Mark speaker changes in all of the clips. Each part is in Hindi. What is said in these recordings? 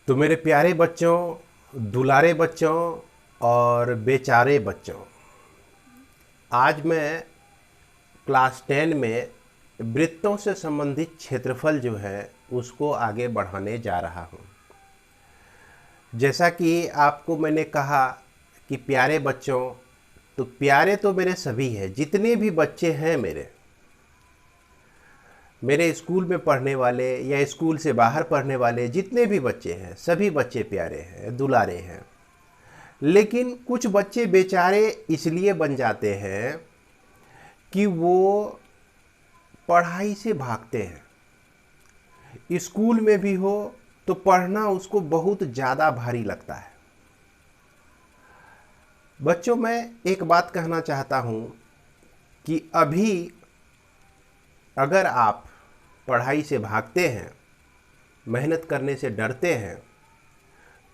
Speaker 1: तो मेरे प्यारे बच्चों, दुलारे बच्चों और बेचारे बच्चों, आज मैं क्लास 10 में वृत्तों से संबंधित क्षेत्रफल जो है उसको आगे बढ़ाने जा रहा हूँ। जैसा कि आपको मैंने कहा कि प्यारे बच्चों, तो प्यारे तो मेरे सभी हैं, जितने भी बच्चे हैं मेरे स्कूल में पढ़ने वाले या स्कूल से बाहर पढ़ने वाले जितने भी बच्चे हैं, सभी बच्चे प्यारे हैं, दुलारे हैं। लेकिन कुछ बच्चे बेचारे इसलिए बन जाते हैं कि वो पढ़ाई से भागते हैं। स्कूल में भी हो तो पढ़ना उसको बहुत ज़्यादा भारी लगता है। बच्चों, मैं एक बात कहना चाहता हूँ कि अभी अगर आप पढ़ाई से भागते हैं, मेहनत करने से डरते हैं,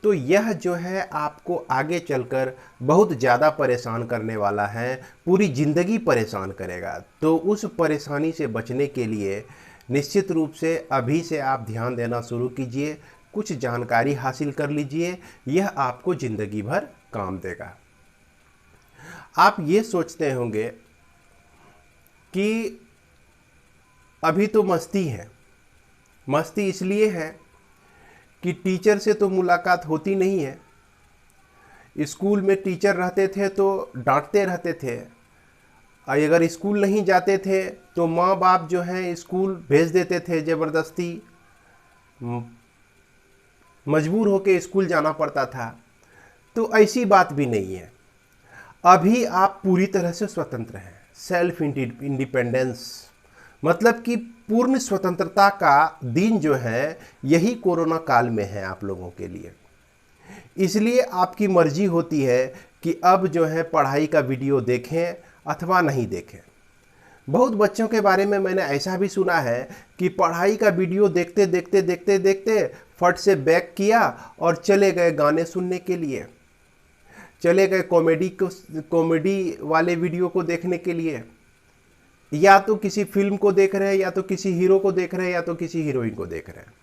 Speaker 1: तो यह जो है आपको आगे चलकर बहुत ज़्यादा परेशान करने वाला है, पूरी ज़िंदगी परेशान करेगा। तो उस परेशानी से बचने के लिए निश्चित रूप से अभी से आप ध्यान देना शुरू कीजिए, कुछ जानकारी हासिल कर लीजिए, यह आपको ज़िंदगी भर काम देगा। आप ये सोचते होंगे कि अभी तो मस्ती है। मस्ती इसलिए है कि टीचर से तो मुलाकात होती नहीं है। स्कूल में टीचर रहते थे तो डांटते रहते थे, और अगर स्कूल नहीं जाते थे तो माँ बाप जो हैं स्कूल भेज देते थे ज़बरदस्ती, मजबूर होकर स्कूल जाना पड़ता था। तो ऐसी बात भी नहीं है। अभी आप पूरी तरह से स्वतंत्र हैं, सेल्फ इंडिपेंडेंस, मतलब कि पूर्ण स्वतंत्रता का दिन जो है यही कोरोना काल में है आप लोगों के लिए। इसलिए आपकी मर्जी होती है कि अब जो है पढ़ाई का वीडियो देखें अथवा नहीं देखें। बहुत बच्चों के बारे में मैंने ऐसा भी सुना है कि पढ़ाई का वीडियो देखते देखते देखते देखते फट से बैक किया और चले गए गाने सुनने के लिए, चले गए कॉमेडी वाले वीडियो को देखने के लिए, या तो किसी फिल्म को देख रहे हैं, या तो किसी हीरो को देख रहे हैं, या तो किसी हीरोइन को देख रहे हैं।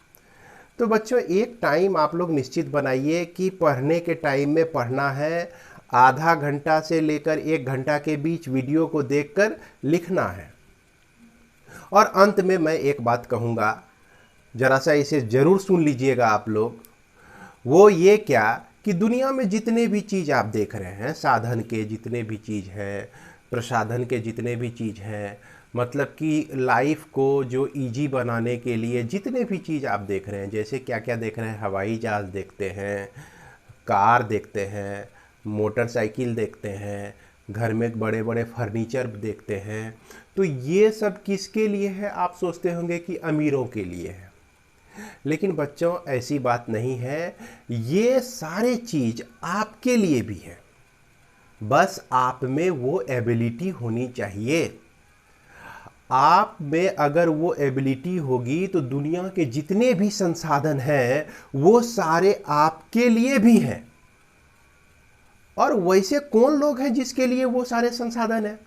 Speaker 1: तो बच्चों, एक टाइम आप लोग निश्चित बनाइए कि पढ़ने के टाइम में पढ़ना है। आधा घंटा से लेकर 1 घंटा के बीच वीडियो को देखकर लिखना है। और अंत में मैं एक बात कहूँगा, ज़रा सा इसे ज़रूर सुन लीजिएगा आप लोग। वो ये क्या कि दुनिया में जितने भी चीज़ आप देख रहे हैं, साधन के जितने भी चीज़ हैं, प्रसाधन के जितने भी चीज़ हैं, मतलब कि लाइफ को जो इजी बनाने के लिए जितने भी चीज़ आप देख रहे हैं, जैसे क्या क्या देख रहे हैं, हवाई जहाज़ देखते हैं, कार देखते हैं, मोटरसाइकिल देखते हैं, घर में बड़े बड़े फर्नीचर देखते हैं, तो ये सब किसके लिए है? आप सोचते होंगे कि अमीरों के लिए है। लेकिन बच्चों, ऐसी बात नहीं है। ये सारे चीज़ आपके लिए भी है, बस आप में वो एबिलिटी होनी चाहिए। आप में अगर वो एबिलिटी होगी तो दुनिया के जितने भी संसाधन हैं वो सारे आपके लिए भी हैं। और वैसे कौन लोग हैं जिसके लिए वो सारे संसाधन हैं?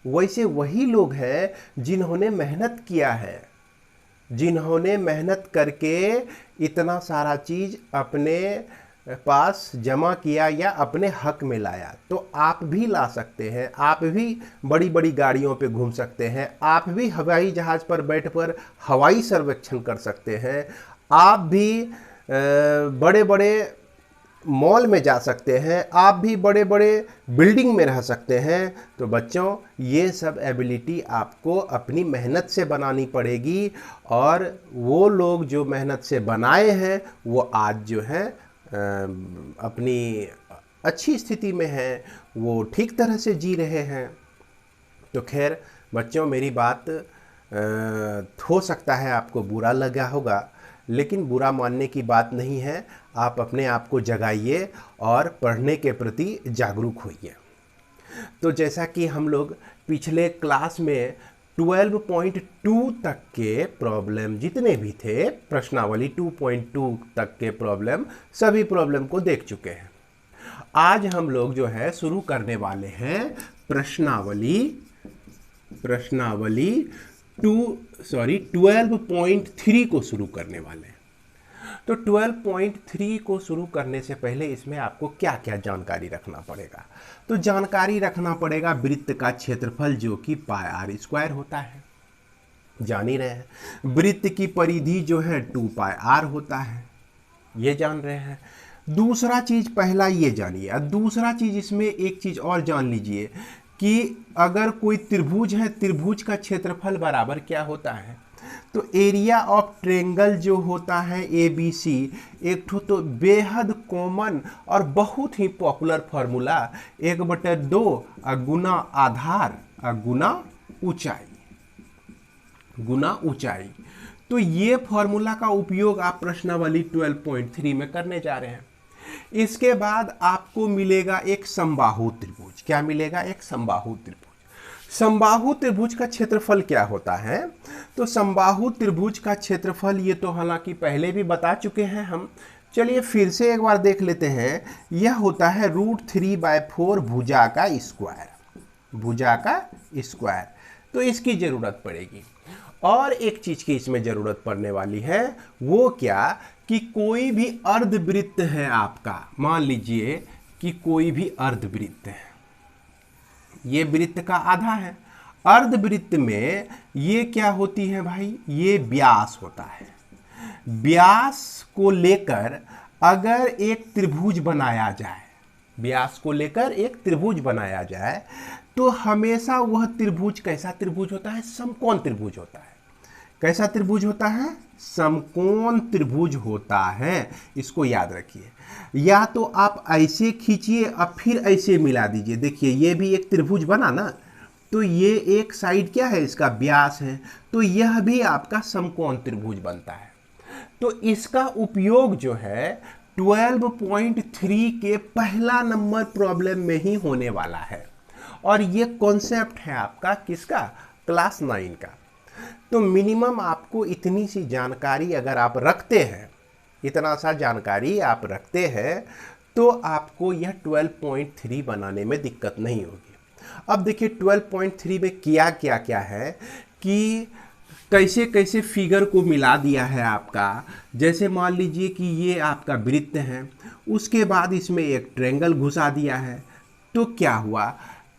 Speaker 1: वैसे वही लोग हैं जिन्होंने मेहनत किया है, जिन्होंने मेहनत करके इतना सारा चीज़ अपने पास जमा किया या अपने हक में लाया। तो आप भी ला सकते हैं, आप भी बड़ी बड़ी गाड़ियों पे घूम सकते हैं, आप भी हवाई जहाज़ पर बैठकर हवाई सर्वेक्षण कर सकते हैं, आप भी बड़े बड़े मॉल में जा सकते हैं, आप भी बड़े बड़े बिल्डिंग में रह सकते हैं। तो बच्चों, ये सब एबिलिटी आपको अपनी मेहनत से बनानी पड़ेगी। और वो लोग जो मेहनत से बनाए हैं वो आज जो है अपनी अच्छी स्थिति में हैं, वो ठीक तरह से जी रहे हैं। तो खैर बच्चों, मेरी बात हो सकता है आपको बुरा लगा होगा, लेकिन बुरा मानने की बात नहीं है। आप अपने आप को जगाइए और पढ़ने के प्रति जागरूक होइए। तो जैसा कि हम लोग पिछले क्लास में 12.2 तक के प्रॉब्लम जितने भी थे, प्रश्नावली 2.2 तक के प्रॉब्लम, सभी प्रॉब्लम को देख चुके हैं। आज हम लोग जो है शुरू करने वाले हैं प्रश्नावली 12.3 को शुरू करने वाले हैं। तो 12.3 को शुरू करने से पहले इसमें आपको क्या क्या जानकारी रखना पड़ेगा? तो जानकारी रखना पड़ेगा वृत्त का क्षेत्रफल जो कि पाई आर स्क्वायर होता है, जान ही रहे हैं। वृत्त की परिधि जो है 2 पाई आर होता है, ये जान रहे हैं। दूसरा चीज, पहला ये जानिए, और दूसरा चीज इसमें एक चीज और जान लीजिए कि अगर कोई त्रिभुज है, त्रिभुज का क्षेत्रफल बराबर क्या होता है? तो एरिया ऑफ ट्रेंगल जो होता है ABC, एक तो बेहद कॉमन और बहुत ही पॉपुलर फॉर्मूला 1/2 गुना आधार गुना ऊंचाई, गुना ऊंचाई। तो ये फॉर्मूला का उपयोग आप प्रश्नावली 12.3 में करने जा रहे हैं। इसके बाद आपको मिलेगा एक समबाहु त्रिभुज। क्या मिलेगा? एक समबाहु त्रिभुज। समबाहु त्रिभुज का क्षेत्रफल क्या होता है? तो समबाहु त्रिभुज का क्षेत्रफल ये तो हालांकि पहले भी बता चुके हैं हम, चलिए फिर से एक बार देख लेते हैं। यह होता है √3/4 भुजा का स्क्वायर, भुजा का स्क्वायर। तो इसकी जरूरत पड़ेगी। और एक चीज की इसमें जरूरत पड़ने वाली है, वो क्या कि कोई भी अर्धवृत्त है आपका, मान लीजिए कि कोई भी अर्धवृत्त है, ये वृत्त का आधा है। अर्धवृत्त में ये क्या होती है भाई? ये व्यास होता है। व्यास को लेकर अगर एक त्रिभुज बनाया जाए, व्यास को लेकर एक त्रिभुज बनाया जाए, तो हमेशा वह त्रिभुज कैसा त्रिभुज होता है? समकोण त्रिभुज होता है। कैसा त्रिभुज होता है? समकोण त्रिभुज होता है। इसको याद रखिए। या तो आप ऐसे खींचिए और फिर ऐसे मिला दीजिए। देखिए ये भी एक त्रिभुज बना ना, तो ये एक साइड क्या है? इसका व्यास है, तो यह भी आपका समकोण त्रिभुज बनता है। तो इसका उपयोग जो है 12.3 के पहला नंबर प्रॉब्लम में ही होने वाला है। और ये कॉन्सेप्ट है आपका किसका? क्लास 9 का। तो मिनिमम आपको इतनी सी जानकारी अगर आप रखते हैं, इतना सा जानकारी आप रखते हैं, तो आपको यह 12.3 बनाने में दिक्कत नहीं होगी। अब देखिए 12.3 में किया क्या क्या है कि कैसे कैसे फिगर को मिला दिया है आपका। जैसे मान लीजिए कि ये आपका वृत्त है, उसके बाद इसमें एक ट्रायंगल घुसा दिया है। तो क्या हुआ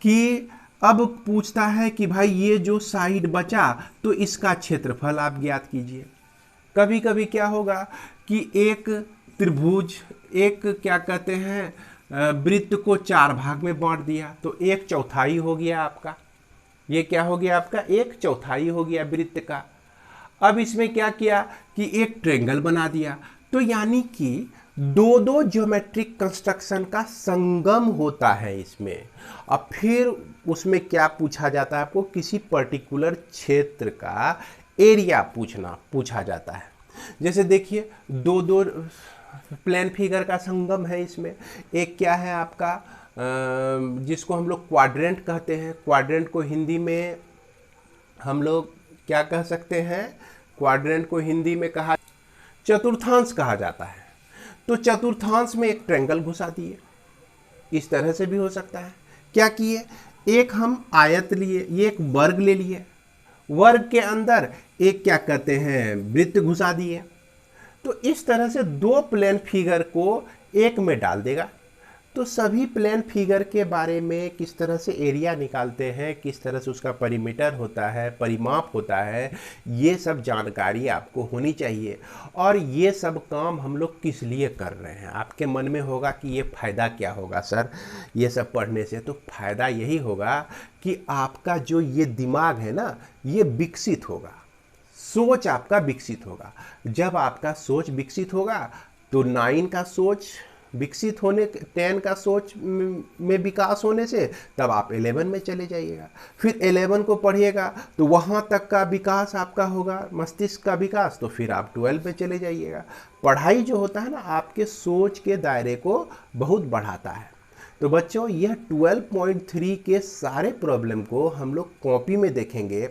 Speaker 1: कि अब पूछता है कि भाई ये जो साइड बचा तो इसका क्षेत्रफल आप ज्ञात कीजिए। कभी कभी क्या होगा कि एक त्रिभुज, एक क्या कहते हैं वृत्त को 4 भाग में बांट दिया, तो 1/4 हो गया आपका। ये क्या हो गया आपका? 1/4 हो गया वृत्त का। अब इसमें क्या किया कि एक ट्रायंगल बना दिया। तो यानी कि दो ज्योमेट्रिक कंस्ट्रक्शन का संगम होता है इसमें। अब फिर उसमें क्या पूछा जाता है आपको? किसी पर्टिकुलर क्षेत्र का एरिया पूछा जाता है। जैसे देखिए दो प्लेन फिगर का संगम है इसमें। एक क्या है आपका जिसको हम लोग क्वाड्रेंट कहते हैं। क्वाड्रेंट को हिंदी में हम लोग क्या कह सकते हैं? क्वाड्रेंट को हिंदी में चतुर्थांश कहा जाता है। तो चतुर्थांश में एक ट्रायंगल घुसा दिए। इस तरह से भी हो सकता है। क्या किए? एक हम आयत लिए, ये एक वर्ग ले लिए, वर्ग के अंदर एक क्या कहते हैं वृत्त घुसा दिए। तो इस तरह से 2 प्लेन फिगर को एक में डाल देगा। तो सभी प्लेन फिगर के बारे में किस तरह से एरिया निकालते हैं, किस तरह से उसका परिमीटर होता है, परिमाप होता है, ये सब जानकारी आपको होनी चाहिए। और ये सब काम हम लोग किस लिए कर रहे हैं? आपके मन में होगा कि ये फ़ायदा क्या होगा सर ये सब पढ़ने से? तो फ़ायदा यही होगा कि आपका जो ये दिमाग है ना, ये विकसित होगा, सोच आपका विकसित होगा। जब आपका सोच विकसित होगा तो 9 का सोच विकसित होने, 10 का सोच में विकास होने से तब आप 11 में चले जाइएगा। फिर 11 को पढ़िएगा तो वहाँ तक का विकास आपका होगा, मस्तिष्क का विकास, तो फिर आप 12 में चले जाइएगा। पढ़ाई जो होता है ना, आपके सोच के दायरे को बहुत बढ़ाता है। तो बच्चों यह 12.3 के सारे प्रॉब्लम को हम लोग कॉपी में देखेंगे।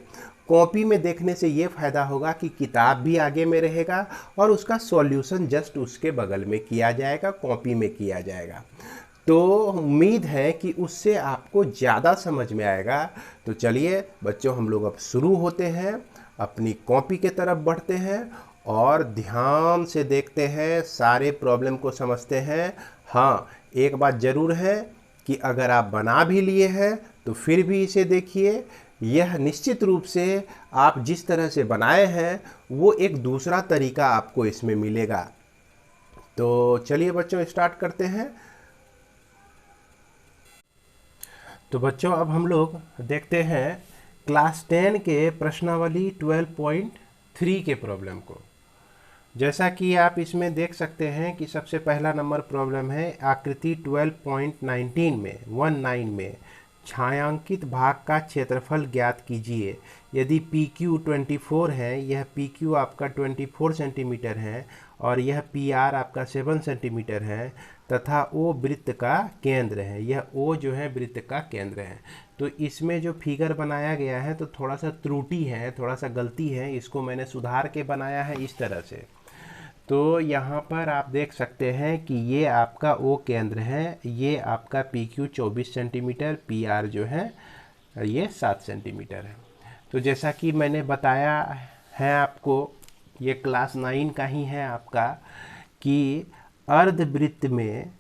Speaker 1: कॉपी में देखने से ये फ़ायदा होगा कि किताब भी आगे में रहेगा और उसका सॉल्यूशन जस्ट उसके बगल में किया जाएगा, कॉपी में किया जाएगा। तो उम्मीद है कि उससे आपको ज़्यादा समझ में आएगा। तो चलिए बच्चों, हम लोग अब शुरू होते हैं, अपनी कॉपी के तरफ बढ़ते हैं और ध्यान से देखते हैं, सारे प्रॉब्लम को समझते हैं। हाँ, एक बात ज़रूर है कि अगर आप बना भी लिए हैं तो फिर भी इसे देखिए। यह निश्चित रूप से आप जिस तरह से बनाए हैं वो एक दूसरा तरीका आपको इसमें मिलेगा। तो चलिए बच्चों, स्टार्ट करते हैं। तो बच्चों, अब हम लोग देखते हैं क्लास 10 के प्रश्नावली 12.3 के प्रॉब्लम को। जैसा कि आप इसमें देख सकते हैं कि सबसे पहला नंबर प्रॉब्लम है आकृति 12.19 में 19 में छायांकित भाग का क्षेत्रफल ज्ञात कीजिए। यदि पी क्यू 24 है, यह पी क्यू आपका 24 सेंटीमीटर है और यह पी आर आपका 7 सेंटीमीटर है तथा ओ वृत्त का केंद्र है। यह ओ जो है वृत्त का केंद्र है। तो इसमें जो फिगर बनाया गया है तो थोड़ा सा त्रुटि है, थोड़ा सा गलती है, इसको मैंने सुधार के बनाया है इस तरह से। तो यहाँ पर आप देख सकते हैं कि ये आपका ओ केंद्र है, ये आपका P Q 24 centimetre, P R जो है ये 7 सेंटीमीटर है। तो जैसा कि मैंने बताया है आपको, ये क्लास 9 का ही है आपका, कि अर्धवृत्त में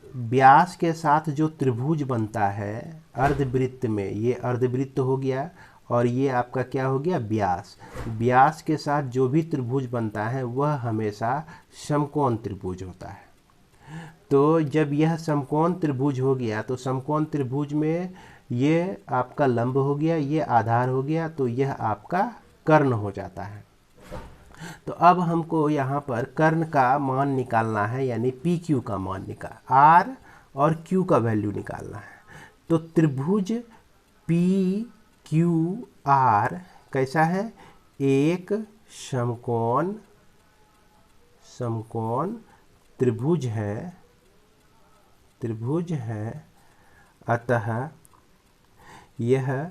Speaker 1: व्यास के साथ जो त्रिभुज बनता है अर्धवृत्त में, ये अर्धवृत्त हो गया और ये आपका क्या हो गया, व्यास। व्यास के साथ जो भी त्रिभुज बनता है वह हमेशा समकोण त्रिभुज होता है। तो जब यह समकोण त्रिभुज हो गया तो समकोण त्रिभुज में ये आपका लंब हो गया, ये आधार हो गया, तो यह आपका कर्ण हो जाता है। तो अब हमको यहाँ पर कर्ण का मान निकालना है, यानी पी क्यू का मान आर और क्यू का वैल्यू निकालना है। तो त्रिभुज पी क्यू आर कैसा है, एक समकोण त्रिभुज है, अतः यह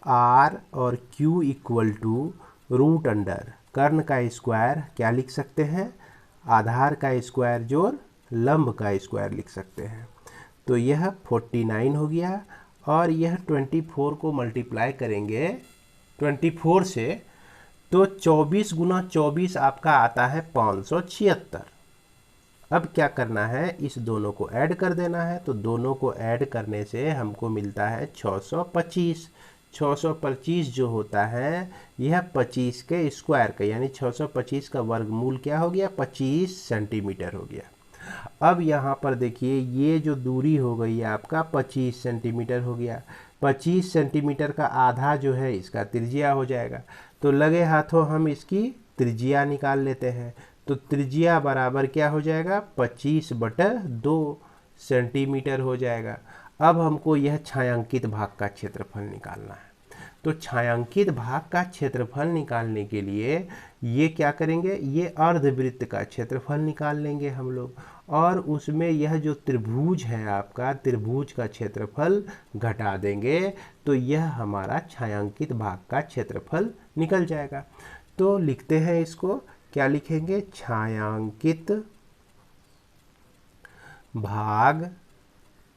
Speaker 1: आर और Q equal to root under कर्ण का स्क्वायर क्या लिख सकते हैं, आधार का स्क्वायर जोड़ लंब का स्क्वायर लिख सकते हैं। तो यह 49 हो गया और यह 24 को मल्टीप्लाई करेंगे 24 से, तो 24 गुना 24 आपका आता है 576। अब क्या करना है, इस दोनों को ऐड कर देना है। तो दोनों को ऐड करने से हमको मिलता है 625। 625 जो होता है यह 25 के स्क्वायर का, यानी 625 का वर्गमूल क्या हो गया, 25 सेंटीमीटर हो गया। अब यहाँ पर देखिए, ये जो दूरी हो गई आपका 25 सेंटीमीटर हो गया। 25 सेंटीमीटर का आधा जो है इसका त्रिज्या हो जाएगा। तो लगे हाथों हम इसकी त्रिज्या निकाल लेते हैं। तो त्रिज्या बराबर क्या हो जाएगा, 25/2 सेंटीमीटर हो जाएगा। अब हमको यह छायांकित भाग का क्षेत्रफल निकालना है। तो छायांकित भाग का क्षेत्रफल निकालने के लिए ये क्या करेंगे, ये अर्धवृत्त का क्षेत्रफल निकाल लेंगे हम लोग, और उसमें यह जो त्रिभुज है आपका, त्रिभुज का क्षेत्रफल घटा देंगे, तो यह हमारा छायांकित भाग का क्षेत्रफल निकल जाएगा। तो लिखते हैं इसको, क्या लिखेंगे, छायांकित भाग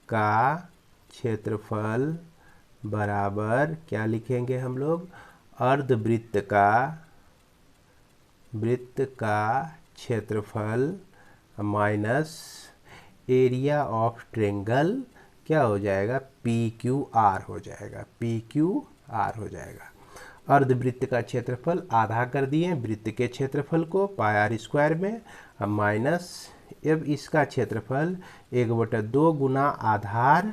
Speaker 1: का क्षेत्रफल बराबर क्या लिखेंगे हम लोग, अर्धवृत्त का क्षेत्रफल माइनस एरिया ऑफ ट्रेंगल क्या हो जाएगा, पी क्यू आर हो जाएगा, पी क्यू आर हो जाएगा। अर्धवृत्त का क्षेत्रफल आधा कर दिए वृत्त के क्षेत्रफल को पाई आर स्क्वायर में, माइनस अब इसका क्षेत्रफल 1/2 गुना आधार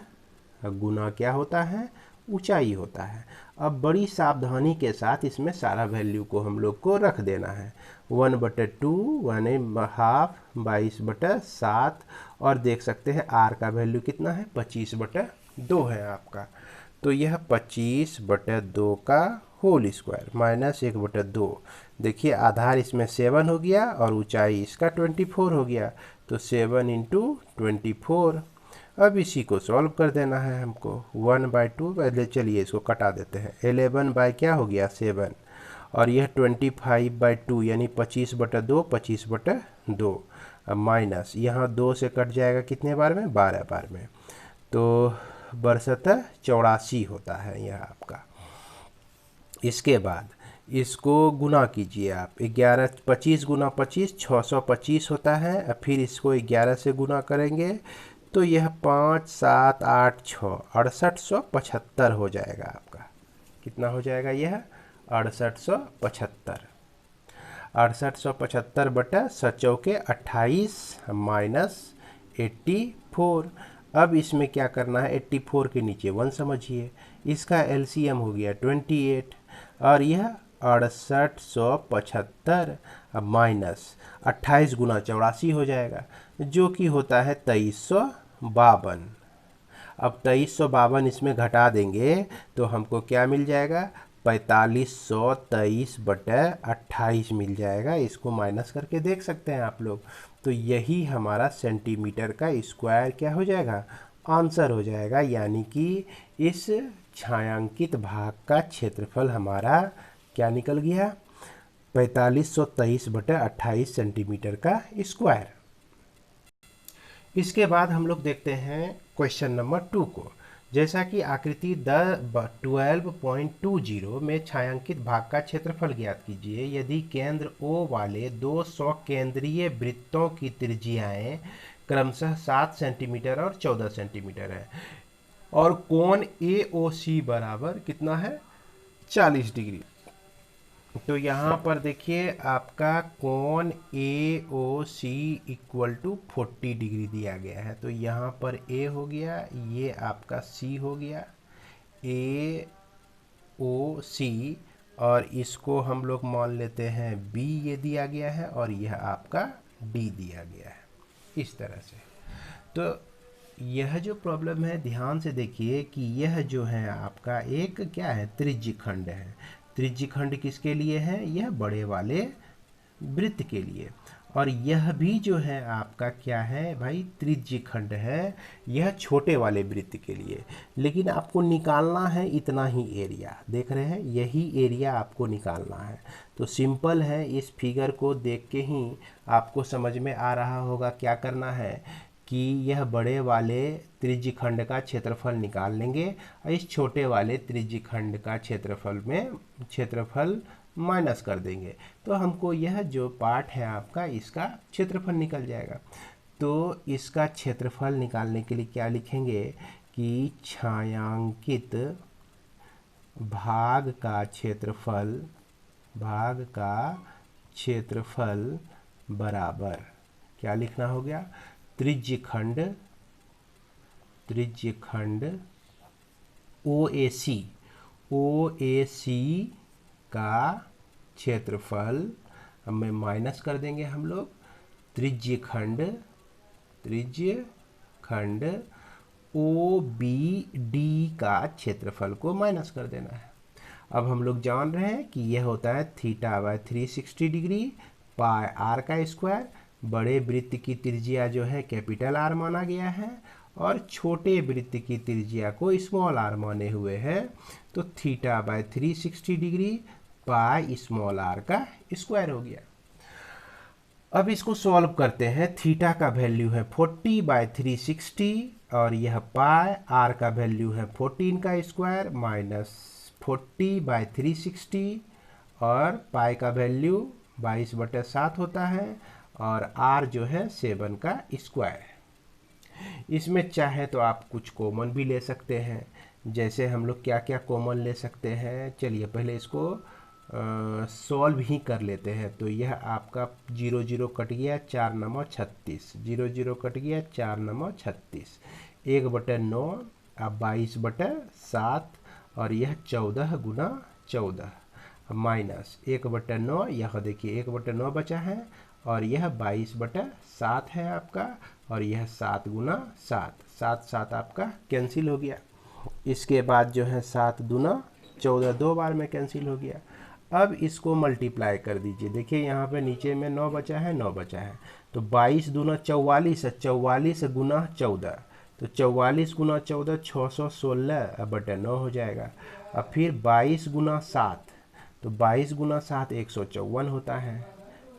Speaker 1: गुना क्या होता है, ऊंचाई होता है। अब बड़ी सावधानी के साथ इसमें सारा वैल्यू को हम लोग को रख देना है। 1/2 1/2 22/7, और देख सकते हैं आर का वैल्यू कितना है, 25/2 है आपका। तो यह 25/2 का होल स्क्वायर माइनस 1/2। देखिए आधार इसमें 7 हो गया और ऊंचाई इसका 24 हो गया, तो 7 × 24। अब इसी को सॉल्व कर देना है हमको। 1/2, पहले चलिए इसको कटा देते हैं। 11 बाई क्या हो गया, 7, और यह 25/2 यानी 25/2 25/2, माइनस यहाँ 2 से कट जाएगा कितने बार में, 12 बार में, तो बरसतः 84 होता है यह आपका। इसके बाद इसको गुना कीजिए आप, 11 25 गुना 25 625 होता है। अब फिर इसको 11 से गुना करेंगे तो यह 5 7 8 6 6875 हो जाएगा आपका। कितना हो जाएगा यह? 6875। 6875 बटा 7×4 = 28 -84। अब इसमें क्या करना है, 84 के नीचे 1 समझिए, इसका एलसीएम हो गया 28 और यह 6875 माइनस 28 गुना 84 हो जाएगा, जो कि होता है 2352। अब 2352 इसमें घटा देंगे तो हमको क्या मिल जाएगा? 4523/28 मिल जाएगा। इसको माइनस करके देख सकते हैं आप लोग। तो यही हमारा सेंटीमीटर का स्क्वायर क्या हो जाएगा? आंसर हो जाएगा। यानी कि इस छायांकित भाग का क्षेत्रफल हमारा क्या निकल गया? 4523/28 सेंटीमीटर का स्क्वायर। इसके बाद हम लोग देखते हैं क्वेश्चन नंबर 2 को। जैसा कि आकृति 12.20 में छायांकित भाग का क्षेत्रफल ज्ञात कीजिए। यदि केंद्र O वाले 200 केंद्रीय वृत्तों की त्रिज्याएं क्रमशः 7 सेंटीमीटर और 14 सेंटीमीटर है और कोण AOC बराबर कितना है? 40 डिग्री। तो यहाँ पर देखिए आपका कोण AOC = 40 डिग्री दिया गया है। तो यहाँ पर A हो गया, ये आपका C हो गया, AOC, और इसको हम लोग मान लेते हैं B, ये दिया गया है, और यह आपका D दिया गया है इस तरह से। तो यह जो प्रॉब्लम है, ध्यान से देखिए कि यह जो है आपका एक क्या है? त्रिज्यखंड है। त्रिज्यखंड किसके लिए है? यह बड़े वाले वृत्त के लिए। और यह भी जो है आपका क्या है भाई? त्रिज्यखंड है। यह छोटे वाले वृत्त के लिए। लेकिन आपको निकालना है इतना ही एरिया, देख रहे हैं, यही एरिया आपको निकालना है। तो सिंपल है, इस फिगर को देख के ही आपको समझ में आ रहा होगा क्या करना है कि यह बड़े वाले त्रिज्यखंड का क्षेत्रफल निकाल लेंगे और इस छोटे वाले त्रिज्यखंड का क्षेत्रफल माइनस कर देंगे। तो हमको यह जो पार्ट है आपका, इसका क्षेत्रफल निकल जाएगा। तो इसका क्षेत्रफल निकालने के लिए क्या लिखेंगे कि छायांकित भाग का क्षेत्रफल बराबर क्या लिखना हो गया? त्रिज्यखंड OAC का क्षेत्रफल हमें माइनस कर देंगे हम लोग त्रिज्यखंड OBD का क्षेत्रफल को माइनस कर देना है। अब हम लोग जान रहे हैं कि यह होता है θ/360 डिग्री पाई r का स्क्वायर। बड़े वृत्त की त्रिज्या जो है कैपिटल R माना गया है और छोटे वृत्त की त्रिज्या को स्मॉल r माने हुए हैं। तो θ/360 डिग्री पाई स्मॉल r का स्क्वायर हो गया। अब इसको सॉल्व करते हैं। थीटा का वैल्यू है 40/360 और यह पाई, r का वैल्यू है 14 का स्क्वायर माइनस 40/360 और पाई का वैल्यू 22/7 होता है और r जो है 7 का स्क्वायर है। इसमें चाहे तो आप कुछ कॉमन भी ले सकते हैं। जैसे हम लोग क्या क्या कॉमन ले सकते हैं, चलिए पहले इसको सॉल्व ही कर लेते हैं। तो यह आपका 0 0 कट गया, 4 9 36, 0 0 कट गया, 4 9 36, 1/9 अब 22/7 और यह 14 गुना 14 माइनस 1/9, यह देखिए 1/9 बचा है और यह 22/7 है आपका और यह 7 गुना 7, 7 7 आपका कैंसिल हो गया। इसके बाद जो है 7 दूना 14, 2 बार में कैंसिल हो गया। अब इसको मल्टीप्लाई कर दीजिए। देखिए यहाँ पे नीचे में 9 बचा है, 9 बचा है, तो 22 दूना 44 है, 44 गुना 14, तो 44 गुना 14 616/9 हो जाएगा। अब फिर 22 गुना 7, तो 22 गुना 7 154 होता है,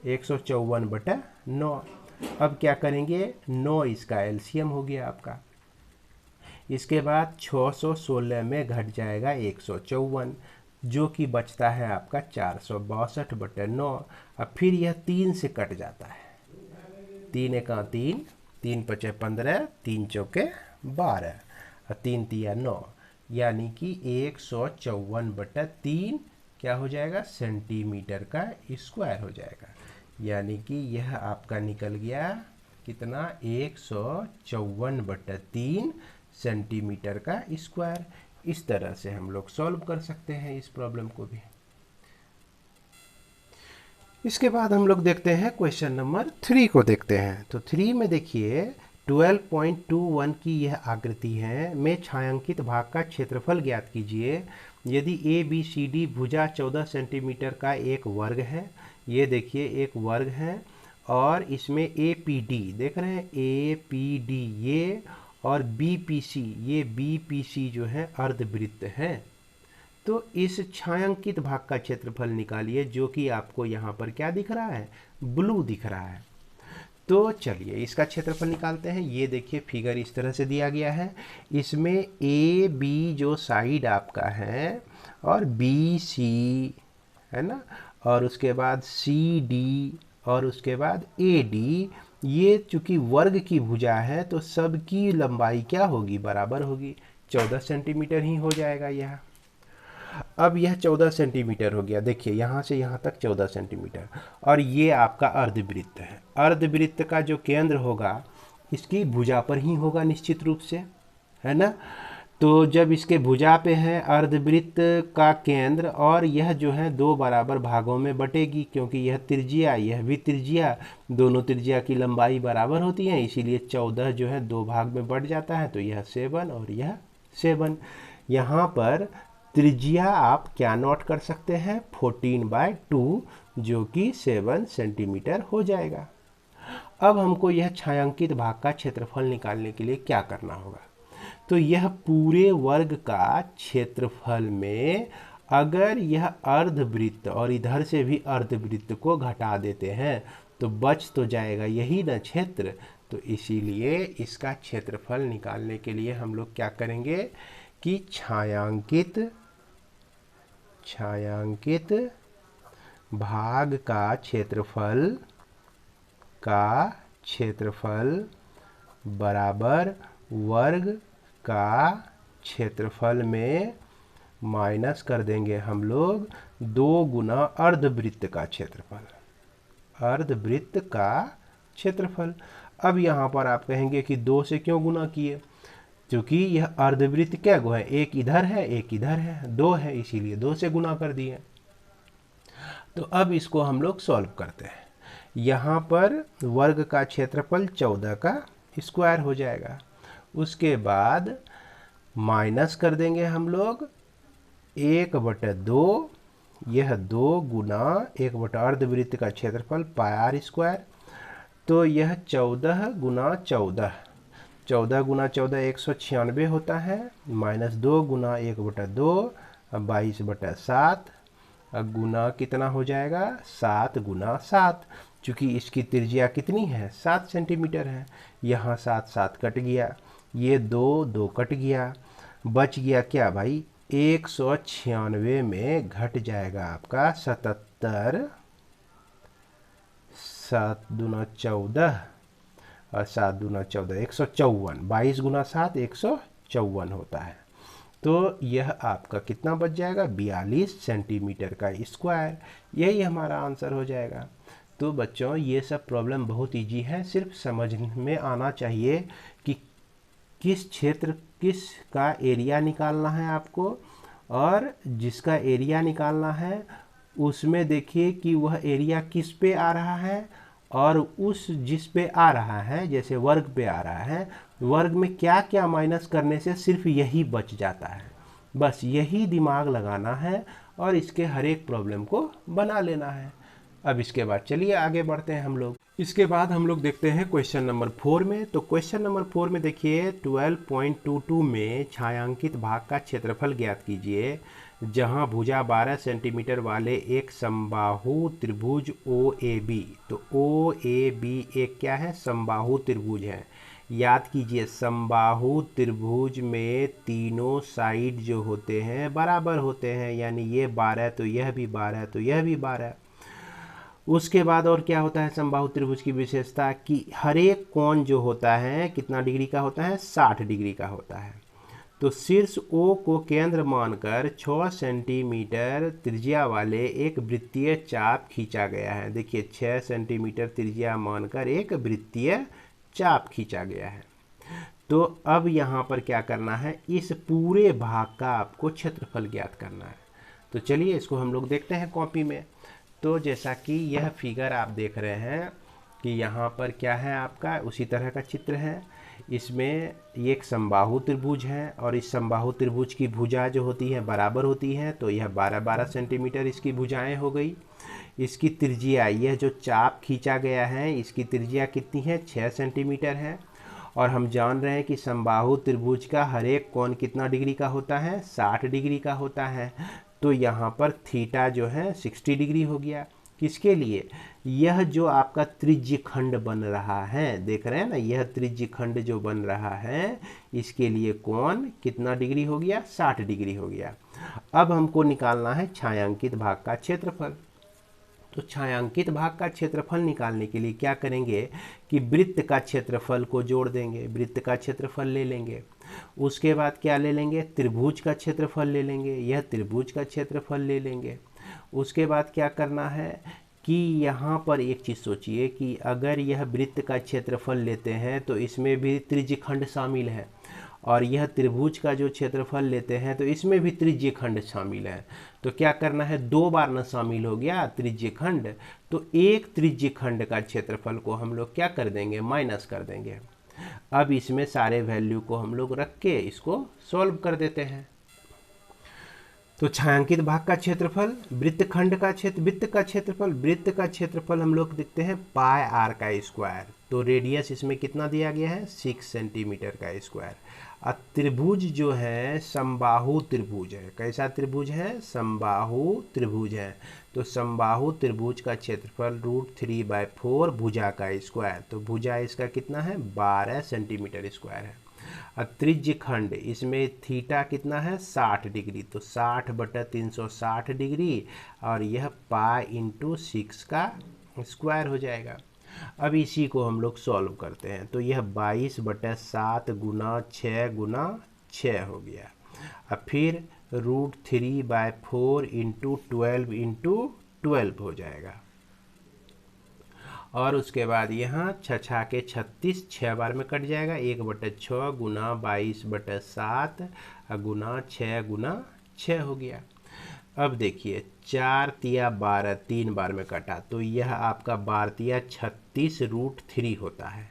Speaker 1: 154/9। अब क्या करेंगे, 9 इसका एलसीएम हो गया आपका। इसके बाद 616 में घट जाएगा 154, जो कि बचता है आपका 462/9। अब फिर यह 3 से कट जाता है, 3 एका 3, 3 पचे 15, 3 चौके 12 और 3 तिया 9, यानी कि 154/3 क्या हो जाएगा, सेंटीमीटर का स्क्वायर हो जाएगा। यानी कि यह आपका निकल गया कितना, 154/3 सेंटीमीटर का स्क्वायर। इस तरह से हम लोग सॉल्व कर सकते हैं इस प्रॉब्लम को भी। इसके बाद हम लोग देखते हैं क्वेश्चन नंबर 3 को देखते हैं। तो 3 में देखिए 12.21 की यह आकृति है, में छायांकित भाग का क्षेत्रफल ज्ञात कीजिए। यदि ए बी सी डी भुजा 14 सेंटीमीटर का एक वर्ग है, ये देखिए एक वर्ग है, और इसमें ए पी डी देख रहे हैं, ए पी डी ये, और बी पी सी, ये बी पी सी जो है अर्धवृत्त है। तो इस छायांकित भाग का क्षेत्रफल निकालिए, जो कि आपको यहाँ पर क्या दिख रहा है, ब्लू दिख रहा है। तो चलिए इसका क्षेत्रफल निकालते हैं। ये देखिए फिगर इस तरह से दिया गया है। इसमें ए बी जो साइड आपका है, और बी सी है ना, और उसके बाद सी डी, और उसके बाद ए डी, ये चूंकि वर्ग की भुजा है तो सबकी लंबाई क्या होगी, बराबर होगी, 14 सेंटीमीटर ही हो जाएगा यह। अब यह 14 सेंटीमीटर हो गया, देखिए यहाँ से यहाँ तक 14 सेंटीमीटर, और ये आपका अर्धवृत्त है। अर्धवृत्त का जो केंद्र होगा इसकी भुजा पर ही होगा निश्चित रूप से, है ना। तो जब इसके भुजा पे है अर्धवृत्त का केंद्र, और यह जो है 2 बराबर भागों में बटेगी, क्योंकि यह त्रिज्या, यह भी त्रिज्या, दोनों त्रिज्या की लंबाई बराबर होती है, इसीलिए 14 जो है 2 भाग में बट जाता है। तो यह 7 और यह 7। यहाँ पर त्रिज्या आप क्या नोट कर सकते हैं, 14/2, जो कि 7 सेंटीमीटर हो जाएगा। अब हमको यह छायांकित भाग का क्षेत्रफल निकालने के लिए क्या करना होगा, तो यह पूरे वर्ग का क्षेत्रफल में अगर यह अर्धवृत्त और इधर से भी अर्धवृत्त को घटा देते हैं तो बच तो जाएगा यही न क्षेत्र। तो इसीलिए इसका क्षेत्रफल निकालने के लिए हम लोग क्या करेंगे कि छायांकित भाग का क्षेत्रफल बराबर वर्ग का क्षेत्रफल में माइनस कर देंगे हम लोग 2 गुना अर्धवृत्त का क्षेत्रफल। अब यहाँ पर आप कहेंगे कि 2 से क्यों गुना किए, क्योंकि यह अर्धवृत्त क्या गो है, एक इधर है एक इधर है, 2 है, इसीलिए 2 से गुना कर दिए। तो अब इसको हम लोग सॉल्व करते हैं। यहाँ पर वर्ग का क्षेत्रफल 14 का स्क्वायर हो जाएगा, उसके बाद माइनस कर देंगे हम लोग 1/2, यह 2 गुना 1/ अर्धवृत्त का क्षेत्रफल पाई r²। तो यह 14 गुना 14, 14 गुना 14 196 होता है, माइनस 2 गुना 1/2 22/7, अब गुना कितना हो जाएगा, 7 गुना 7। चूँकि इसकी त्रिज्या कितनी है, 7 सेंटीमीटर है, यहाँ 7 7 कट गया, ये 2 2 कट गया, बच गया क्या भाई, 196 में घट जाएगा आपका 77, 7 दूना 14 और 7 दूना 14 154, 22 गुना 7 154 होता है। तो यह आपका कितना बच जाएगा, 42 सेंटीमीटर का स्क्वायर। यही हमारा आंसर हो जाएगा। तो बच्चों ये सब प्रॉब्लम बहुत इजी है, सिर्फ समझ में आना चाहिए कि किस क्षेत्र किस का एरिया निकालना है आपको, और जिसका एरिया निकालना है उसमें देखिए कि वह एरिया किस पे आ रहा है, और उस जिस पे आ रहा है, जैसे वर्ग पे आ रहा है, वर्ग में क्या क्या माइनस करने से सिर्फ यही बच जाता है। बस यही दिमाग लगाना है और इसके हर एक प्रॉब्लम को बना लेना है। अब इसके बाद चलिए आगे बढ़ते हैं हम लोग। इसके बाद हम लोग देखते हैं क्वेश्चन नंबर 4 में। तो क्वेश्चन नंबर 4 में देखिए 12.22 में छायांकित भाग का क्षेत्रफल ज्ञात कीजिए, जहां भुजा 12 सेंटीमीटर वाले एक समबाहु त्रिभुज OAB, तो OAB एक क्या है, समबाहु त्रिभुज है, याद कीजिए, समबाहु त्रिभुज में तीनों साइड जो होते हैं बराबर होते हैं, यानी ये 12 तो यह भी 12 तो यह भी 12। उसके बाद और क्या होता है समबाहु त्रिभुज की विशेषता कि हर एक कोण जो होता है कितना डिग्री का होता है, 60 डिग्री का होता है। तो शीर्ष O को केंद्र मानकर 6 सेंटीमीटर त्रिज्या वाले एक वृत्तीय चाप खींचा गया है। देखिए 6 सेंटीमीटर त्रिज्या मानकर एक वृत्तीय चाप खींचा गया है। तो अब यहाँ पर क्या करना है, इस पूरे भाग का आपको क्षेत्रफल ज्ञात करना है। तो चलिए इसको हम लोग देखते हैं कॉपी में। तो जैसा कि यह फिगर आप देख रहे हैं कि यहाँ पर क्या है आपका उसी तरह का चित्र है। इसमें ये एक समबाहु त्रिभुज है और इस समबाहु त्रिभुज की भुजा जो होती है बराबर होती है, तो यह 12-12 सेंटीमीटर इसकी भुजाएं हो गई। इसकी त्रिज्या, यह जो चाप खींचा गया है इसकी त्रिज्या कितनी है, 6 सेंटीमीटर है। और हम जान रहे हैं कि समबाहु त्रिभुज का हर एक कोण कितना डिग्री का होता है, 60 डिग्री का होता है। तो यहाँ पर थीटा जो है 60 डिग्री हो गया। किसके लिए, यह जो आपका त्रिज्य खंड बन रहा है, देख रहे हैं ना, यह त्रिज्य खंड जो बन रहा है इसके लिए कोण कितना डिग्री हो गया, 60 डिग्री हो गया। अब हमको निकालना है छायांकित भाग का क्षेत्रफल। तो छायांकित भाग का क्षेत्रफल निकालने के लिए क्या करेंगे कि वृत्त का क्षेत्रफल को जोड़ देंगे, वृत्त का क्षेत्रफल ले लेंगे। उसके बाद क्या ले लेंगे, त्रिभुज का क्षेत्रफल ले लेंगे, यह त्रिभुज का क्षेत्रफल ले लेंगे। उसके बाद क्या करना है कि यहाँ पर एक चीज़ सोचिए कि अगर यह वृत्त का क्षेत्रफल लेते हैं तो इसमें भी त्रिज्यखंड शामिल है, और यह त्रिभुज का जो क्षेत्रफल लेते हैं तो इसमें भी त्रिज्यखंड शामिल है। तो क्या करना है, 2 बार न शामिल हो गया त्रिज्यखंड, तो एक त्रिज्यखंड का क्षेत्रफल को हम लोग क्या कर देंगे, माइनस कर देंगे। अब इसमें सारे वैल्यू को हम लोग रख के इसको सॉल्व कर देते हैं। तो छायांकित भाग का क्षेत्रफल, वृत्तखंड का वृत्त का क्षेत्रफल हम लोग देखते हैं पाई आर का स्क्वायर। तो रेडियस इसमें कितना दिया गया है, 6 सेंटीमीटर का स्क्वायर। और त्रिभुज जो है समबाहु त्रिभुज है, कैसा त्रिभुज है, समबाहु त्रिभुज है। तो समबाहु त्रिभुज का क्षेत्रफल √3/4 भुजा का स्क्वायर। तो भुजा इसका कितना है, 12 सेंटीमीटर स्क्वायर है। और त्रिज्यखंड इसमें थीटा कितना है, 60 डिग्री। तो 60/360 डिग्री, और यह पाई इंटू 6 का स्क्वायर हो जाएगा। अब इसी को हम लोग सॉल्व करते हैं। तो यह 22/7 गुना 6 गुना 6 हो गया। अब फिर √3/4 इंटू 12 इंटू 12 हो जाएगा। और उसके बाद यहाँ 6 के 36, 6 बार में कट जाएगा, 1/6 गुना 22/7 गुना 6 गुना 6 हो गया। अब देखिए 4 तिया 12, 3 बार में कटा, तो यह आपका 12 तिया 36 √3 होता है।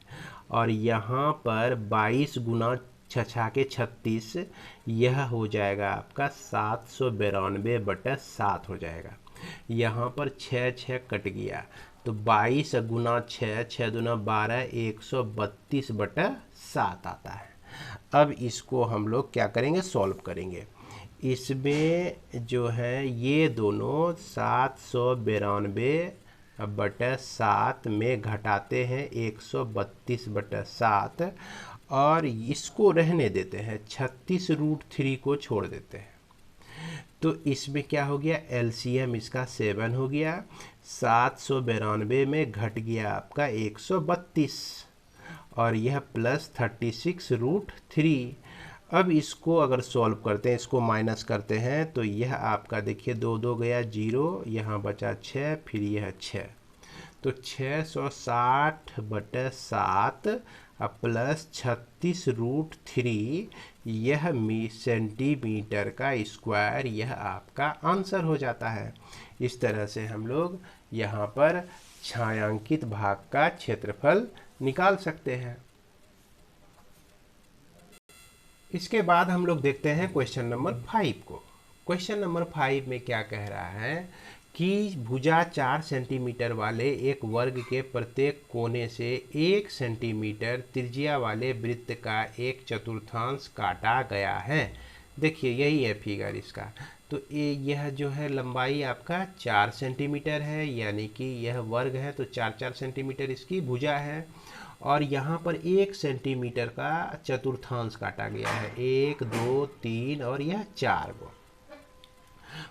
Speaker 1: और यहाँ पर 22 गुना 6 के 36, यह हो जाएगा आपका 792/7 हो जाएगा। यहाँ पर 6 कट गया, तो 22 गुना 6, 6 दूना 12, 132/7 आता है। अब इसको हम लोग क्या करेंगे, सॉल्व करेंगे। इसमें जो है ये दोनों 792/7 में घटाते हैं 132/7, और इसको रहने देते हैं, 36 √3 को छोड़ देते हैं। तो इसमें क्या हो गया, एलसीएम इसका 7 हो गया। 792 में घट गया आपका 132, और यह प्लस 36 √3। अब इसको अगर सॉल्व करते हैं, इसको माइनस करते हैं, तो यह आपका देखिए 2 2 गया 0, यहाँ बचा 6, फिर यह 6। तो 660/7 प्लस 36 √3, यह सेंटीमीटर का स्क्वायर, यह आपका आंसर हो जाता है। इस तरह से हम लोग यहाँ पर छायांकित भाग का क्षेत्रफल निकाल सकते हैं। इसके बाद हम लोग देखते हैं क्वेश्चन नंबर 5 को। क्वेश्चन नंबर 5 में क्या कह रहा है कि भुजा 4 सेंटीमीटर वाले एक वर्ग के प्रत्येक कोने से 1 सेंटीमीटर त्रिज्या वाले वृत्त का एक चतुर्थांश काटा गया है। देखिए यही है फिगर इसका। तो यह जो है लंबाई आपका 4 सेंटीमीटर है, यानी कि यह वर्ग है तो 4-4 सेंटीमीटर इसकी भुजा है। और यहाँ पर 1 सेंटीमीटर का चतुर्थांश काटा गया है, 1 2 3 और यह 4 गो।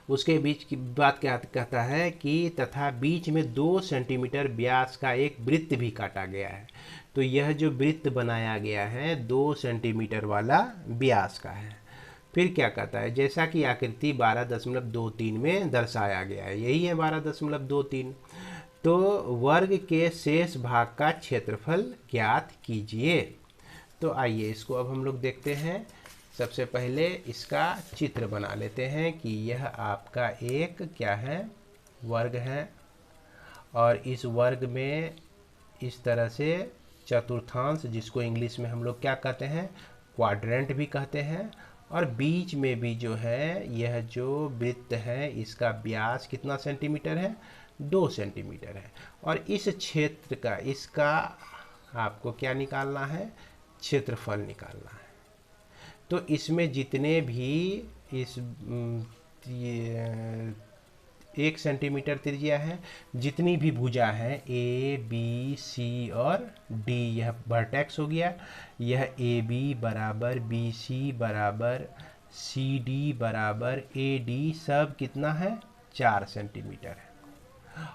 Speaker 1: उसके बीच की बात क्या कहता है कि तथा बीच में 2 सेंटीमीटर व्यास का एक वृत्त भी काटा गया है। तो यह जो वृत्त बनाया गया है 2 सेंटीमीटर वाला व्यास का है। फिर क्या कहता है, जैसा कि आकृति 12.23 में दर्शाया गया है, यही है 12.23। तो वर्ग के शेष भाग का क्षेत्रफल ज्ञात कीजिए। तो आइए इसको अब हम लोग देखते हैं। सबसे पहले इसका चित्र बना लेते हैं कि यह आपका एक क्या है, वर्ग है, और इस वर्ग में इस तरह से चतुर्थांश, जिसको इंग्लिश में हम लोग क्या कहते हैं, क्वाड्रेंट भी कहते हैं, और बीच में भी जो है यह जो वृत्त है इसका व्यास कितना सेंटीमीटर है, 2 सेंटीमीटर है। और इस क्षेत्र का, इसका आपको क्या निकालना है, क्षेत्रफल निकालना है। तो इसमें जितने भी इस ये 1 सेंटीमीटर त्रिज्या है, जितनी भी भुजा है ए बी सी और डी, यह वर्टेक्स हो गया। यह ए बी बराबर बी सी बराबर सी डी बराबर ए डी, सब कितना है, 4 सेंटीमीटर है।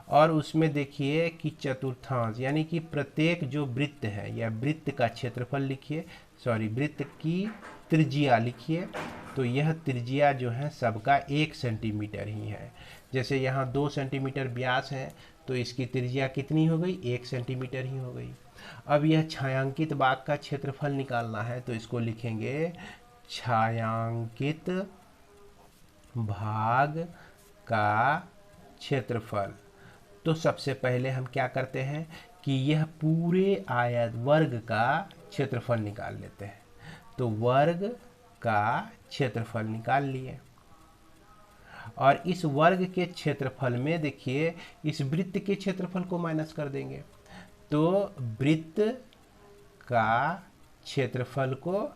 Speaker 1: और उसमें देखिए कि चतुर्थांश यानी कि प्रत्येक जो वृत्त है या वृत्त का क्षेत्रफल लिखिए, सॉरी वृत्त की त्रिज्या लिखिए। तो यह त्रिज्या जो है सबका 1 सेंटीमीटर ही है। जैसे यहाँ 2 सेंटीमीटर व्यास है तो इसकी त्रिज्या कितनी हो गई, 1 सेंटीमीटर ही हो गई। अब यह छायांकित भाग का क्षेत्रफल निकालना है, तो इसको लिखेंगे छायांकित भाग का क्षेत्रफल। तो सबसे पहले हम क्या करते हैं कि यह पूरे आयत वर्ग का क्षेत्रफल निकाल लेते हैं। तो वर्ग का क्षेत्रफल निकाल लिए, और इस वर्ग के क्षेत्रफल में देखिए इस वृत्त के क्षेत्रफल को माइनस कर देंगे। तो वृत्त का क्षेत्रफल को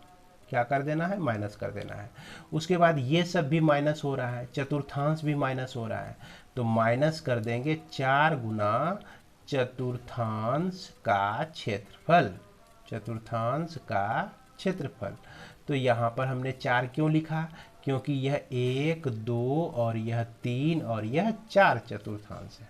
Speaker 1: क्या कर देना है, माइनस कर देना है। उसके बाद ये सब भी माइनस हो रहा है, चतुर्थांश भी माइनस हो रहा है, तो माइनस कर देंगे 4 गुना चतुर्थांश का क्षेत्रफल, चतुर्थांश का क्षेत्रफल। तो यहाँ पर हमने 4 क्यों लिखा, क्योंकि यह 1 2 और यह 3 और यह 4 चतुर्थांश है।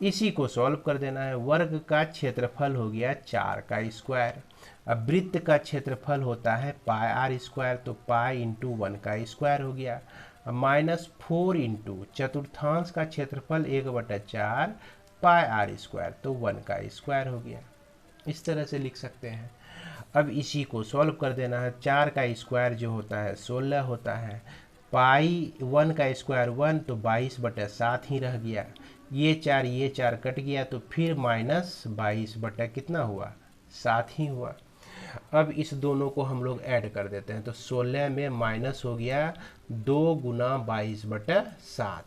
Speaker 1: इसी को सॉल्व कर देना है। वर्ग का क्षेत्रफल हो गया 4 का स्क्वायर। अब वृत्त का क्षेत्रफल होता है पाई आर स्क्वायर, तो पाई इंटू 1 का स्क्वायर हो गया। अब -4 इंटू चतुर्थांश का क्षेत्रफल 1/4 पाई आर स्क्वायर, तो 1 का स्क्वायर हो गया। इस तरह से लिख सकते हैं। अब इसी को सॉल्व कर देना है। 4 का स्क्वायर जो होता है 16 होता है, पाई 1 का स्क्वायर 1, तो 22/7 ही रह गया। ये 4 कट गया, तो फिर -22 कितना हुआ, 7 ही हुआ। अब इस दोनों को हम लोग ऐड कर देते हैं, तो 16 में माइनस हो गया 2 गुना 22/7,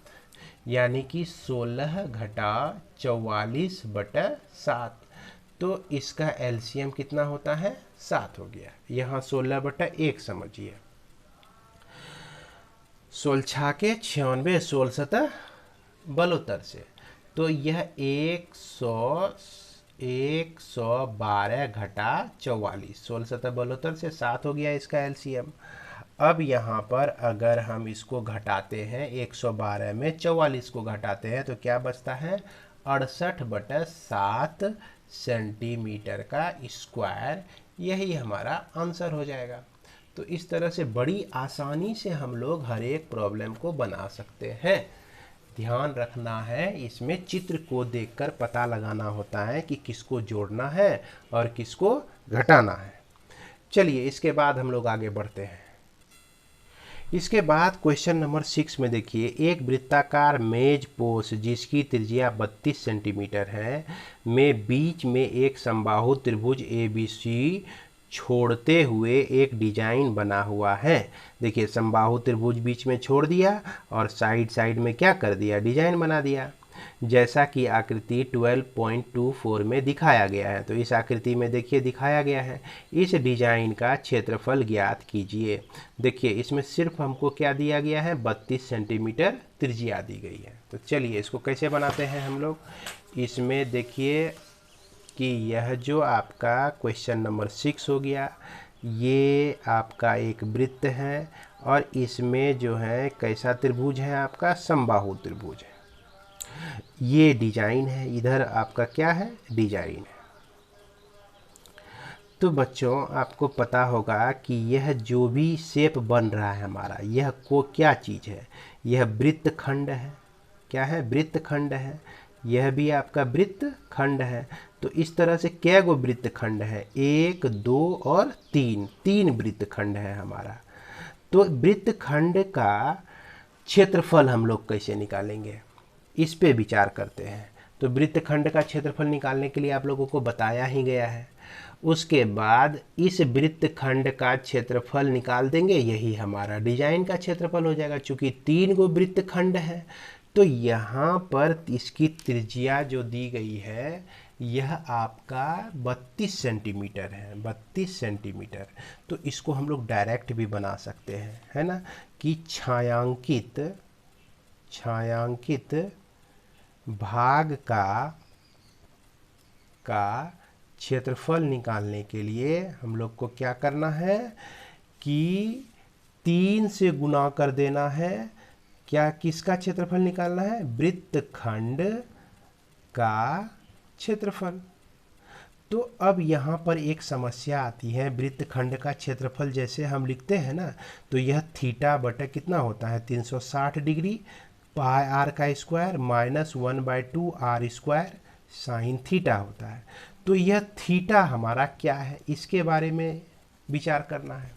Speaker 1: यानी कि 16 घटा 44/7। तो इसका एलसीएम कितना होता है, 7 हो गया। यहाँ 16/1 समझिए, 16 के 96, 16 सतह 72 से, तो यह 112 घटा 44, 16 सतह 72 से 7 हो गया इसका एलसीएम। अब यहाँ पर अगर हम इसको घटाते हैं, 112 में 44 को घटाते हैं, तो क्या बचता है, 68/7 सेंटीमीटर का स्क्वायर। यही हमारा आंसर हो जाएगा। तो इस तरह से बड़ी आसानी से हम लोग हर एक प्रॉब्लम को बना सकते हैं। ध्यान रखना है, इसमें चित्र को देखकर पता लगाना होता है कि किसको जोड़ना है और किसको घटाना है। चलिए इसके बाद हम लोग आगे बढ़ते हैं। इसके बाद क्वेश्चन नंबर 6 में देखिए, एक वृत्ताकार मेज पोस्ट जिसकी त्रिज्या 32 सेंटीमीटर है में बीच में एक समबाहु त्रिभुज ABC छोड़ते हुए एक डिजाइन बना हुआ है। देखिए समबाहु त्रिभुज बीच में छोड़ दिया और साइड साइड में क्या कर दिया, डिजाइन बना दिया। जैसा कि आकृति 12.24 में दिखाया गया है। तो इस आकृति में देखिए दिखाया गया है, इस डिजाइन का क्षेत्रफल ज्ञात कीजिए। देखिए इसमें सिर्फ हमको क्या दिया गया है, 32 सेंटीमीटर त्रिज्या दी गई है। तो चलिए इसको कैसे बनाते हैं हम लोग। इसमें देखिए कि यह जो आपका क्वेश्चन नंबर 6 हो गया, ये आपका एक वृत्त है और इसमें जो है कैसा त्रिभुज है, आपका समबाहु त्रिभुज है। ये डिजाइन है, इधर आपका क्या है, डिजाइन है। तो बच्चों आपको पता होगा कि यह जो भी शेप बन रहा है हमारा, यह को क्या चीज़ है, यह वृत्त खंड है। क्या है, वृत्त खंड है। यह भी आपका वृत्त खंड है। तो इस तरह से कै गो वृत्त खंड है, 1 2 और 3, 3 वृत्त खंड है हमारा। तो वृत्त खंड का क्षेत्रफल हम लोग कैसे निकालेंगे, इस पे विचार करते हैं। तो वृत्तखंड का क्षेत्रफल निकालने के लिए आप लोगों को बताया ही गया है। उसके बाद इस वृत्तखंड का क्षेत्रफल निकाल देंगे, यही हमारा डिजाइन का क्षेत्रफल हो जाएगा। चूंकि 3 गो वृत्तखंड है, तो यहाँ पर इसकी त्रिज्या जो दी गई है, यह आपका 32 सेंटीमीटर है, 32 सेंटीमीटर। तो इसको हम लोग डायरेक्ट भी बना सकते हैं, है ना, कि छायांकित भाग का क्षेत्रफल निकालने के लिए हम लोग को क्या करना है कि 3 से गुना कर देना है। क्या, किसका क्षेत्रफल निकालना है, वृत्तखंड का क्षेत्रफल। तो अब यहाँ पर एक समस्या आती है, वृत्तखंड का क्षेत्रफल जैसे हम लिखते हैं ना, तो यह थीटा बटा कितना होता है, 360 डिग्री, पाई आर का square minus 1/2 r square sine theta होता है। तो यह थीटा हमारा क्या है, इसके बारे में विचार करना है।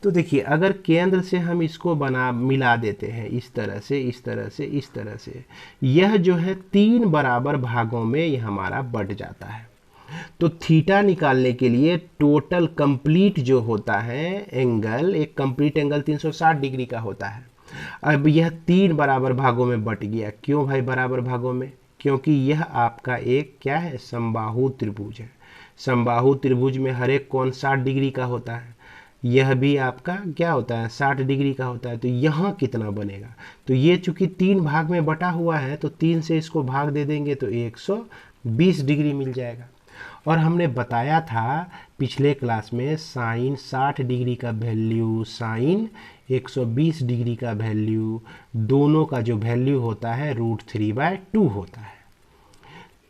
Speaker 1: तो देखिए अगर केंद्र से हम इसको मिला देते हैं, इस तरह से, इस तरह से, इस तरह से, यह जो है 3 बराबर भागों में यह हमारा बट जाता है। तो थीटा निकालने के लिए टोटल कंप्लीट जो होता है एंगल, एक कंप्लीट एंगल 360 डिग्री का होता है। अब यह 3 बराबर भागों में बट गया। क्यों भाई बराबर भागों में, क्योंकि यह आपका एक क्या है, समबाहु त्रिभुज है। समबाहु त्रिभुज में हर एक कोण 60 डिग्री का होता है, यह भी आपका क्या होता है, 60 डिग्री का होता है। तो यहाँ कितना बनेगा, तो ये चूंकि 3 भाग में बटा हुआ है, तो 3 से इसको भाग दे देंगे तो 120 डिग्री मिल जाएगा। और हमने बताया था पिछले क्लास में, साइन 60 डिग्री का वैल्यू, साइन 120 डिग्री का वैल्यू, दोनों का जो वैल्यू होता है √3/2 होता है।